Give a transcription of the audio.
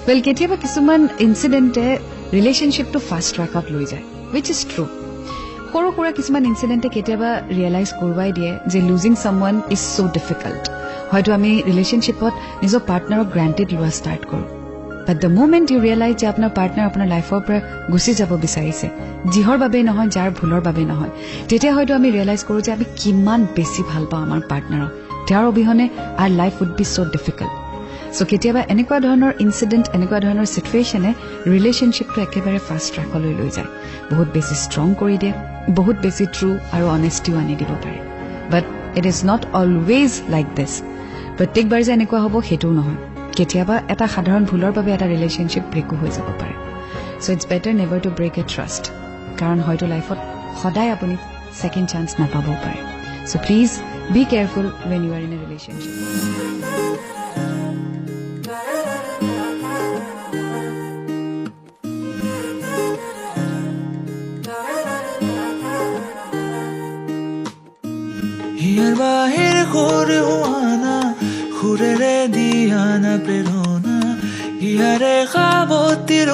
Well, কেতিয়াবা কিছুমান ইনসিডেন্টে ৰিলেশনশিপটো fast ট্ৰেকত লৈ যায়, which is true. সৰু সৰু কিছুমান ইনসিডেন্টে কেতিয়াবা ৰিয়েলাইজ কৰোৱাই দিয়ে যে losing someone is so difficult. হয়তো আমি ৰিলেশনশিপত নিজৰ পাৰ্টনাৰক গ্ৰান্টেড লোৱা ষ্টাৰ্ট কৰোঁ. But the moment you realize যে আপোনাৰ পাৰ্টনাৰ আপোনাৰ লাইফৰ পৰা গুচি যাব বিচাৰিছে, যিহৰ বাবে নহয়, যাৰ ভুলৰ বাবে নহয়, তেতিয়া হয়তো আমি ৰিয়েলাইজ কৰোঁ যে আমি কিমান বেছি ভাল পাওঁ আমাৰ পাৰ্টনাৰক. তেওঁৰ অবিহনে our life would be so difficult. So কেতিয়াবা এনেকুৱা ধৰণৰ ইনসিডেন্ট, এনেকুৱা ধৰণৰ সিচুৱেচনে ৰিলেশনশিপটো একেবাৰে ফাষ্ট ট্ৰেকলৈ লৈ যায়, বহুত বেছি ষ্ট্ৰং কৰি দিয়ে, বহুত বেছি ট্ৰু আৰু অনেষ্টিও আনি দিব পাৰে. But it is not always like this. প্ৰত্যেকবাৰ যে এনেকুৱা হ'ব সেইটোও নহয়. কেতিয়াবা এটা সাধাৰণ ভুলৰ বাবে এটা ৰিলেশনশিপ ব্ৰেকো হৈ যাব পাৰে. So' it's better never to break a trust, কাৰণ হয়তো লাইফত সদায় আপুনি ছেকেণ্ড চান্স নাপাবও পাৰে. So' please be careful when you are in a relationship. হিয়াৰ বাহিৰ ঘূৰি হোৱানা ঘূৰেৰে দিয়ানা প্ৰেৰণা হিয়াৰে খাবতিৰ